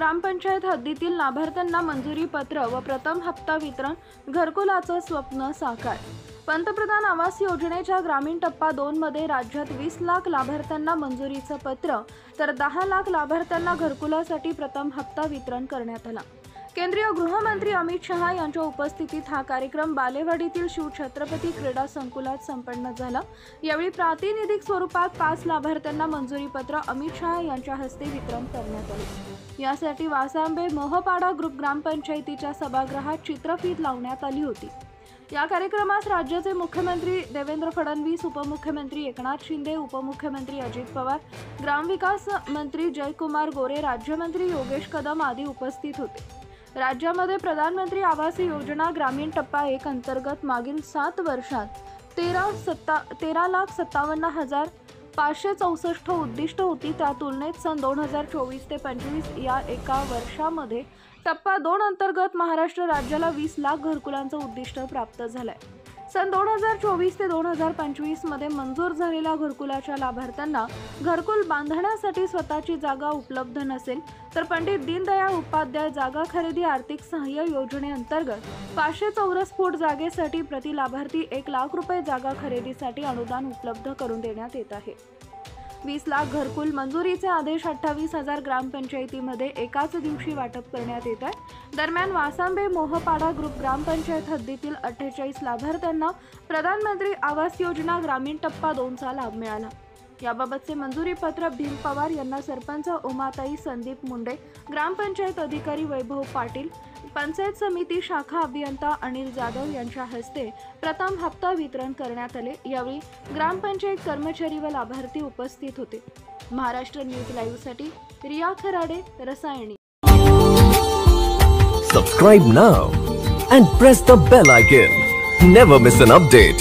ग्रामपंचायत हद्दीतील लाभार्थ्यांना मंजुरी पत्र व प्रथम हप्ता वितरण, घरकुलाचं स्वप्न साकार। पंतप्रधान आवास योजनेच्या ग्रामीण टप्पा 2 मध्ये राज्यात 20 लाख लाभार्थ्यांना मंजुरीचं पत्र तर 10 लाख लाभार्थ्यांना घरकुलासाठी प्रथम हप्ता वितरण करण्यात आला। केंद्रीय गृहमंत्री अमित शहा यांच्या उपस्थितीत हा कार्यक्रम बालेवाडीतील शिवछत्रपती क्रीडा संकुलात संपन्न झाला। यावेळी प्रातिनिधिक स्वरूपात 5 लाभार्थ्यांना मंजुरी पत्र अमित शहा यांच्या हस्ते वितरण करण्यात आले। यासाठी वासांबे मोहपाडा ग्रुप ग्रामपंचायतीच्या सभागृहात चित्रफीत लावण्यात आली होती। या कार्यक्रमास राज्याचे मुख्यमंत्री देवेंद्र फडणवीस, उपमुख्यमंत्री एकनाथ शिंदे, उपमुख्यमंत्री अजित पवार, ग्रामविकास मंत्री जयकुमार गोरे, राज्यमंत्री योगेश कदम आदी उपस्थित होते। राज्यामध्ये प्रधानमंत्री आवास योजना ग्रामीण टप्पा 1 अंतर्गत मागील 7 वर्षात 13,57,564 उद्दिष्ट होती। त्या तुलनेत सन 2024 ते 25 या एका वर्षामध्ये टप्पा 2 अंतर्गत महाराष्ट्र राज्याला 20 लाख घरकुलांचं उद्दिष्ट प्राप्त झालंय। सन 2024 ते 2025 मध्ये मंजूर झालेल्या घरकुलाच्या लाभार्थ्यांना घरकुल बांधण्यासाठी स्वतःची जागा उपलब्ध नसेल तर पंडित दीनदयाळ उपाध्याय जागा खरेदी आर्थिक सहाय्य योजनेअंतर्गत 500 चौरस फूट जागेसाठी प्रति लाभार्थी 1 लाख रुपये जागा खरेदीसाठी अनुदान उपलब्ध करून देण्यात येत आहे। 20 लाख घरकुल मंजुरीचे आदेश 28,000 ग्रामपंचायतीमध्ये एकाच दिवशी वाटप करण्यात येत आहे। दरम्यान वासांबे मोहपाडा ग्रुप ग्रामपंचायत हद्दीतील 48 लाभार्थ्यांना प्रधानमंत्री आवास योजना ग्रामीण टप्पा 2 चा लाभ मिळाला। याबाबतचे मंजुरी पत्र भीम पवार यांना सरपंच उमाताई संदीप मुंडे, ग्रामपंचायत अधिकारी वैभव पाटील, पंचायत समिती शाखा अभियंता अनिल जाधव यांच्या हस्ते प्रथम हप्ता वितरण करण्यात आले। यावेळी ग्रामपंचायत कर्मचारी व लाभार्थी उपस्थित होते। महाराष्ट्र न्यूज लाईव्ह साठी Riya Kharade, Rasayani. Subscribe now and press the bell icon. Never miss an update.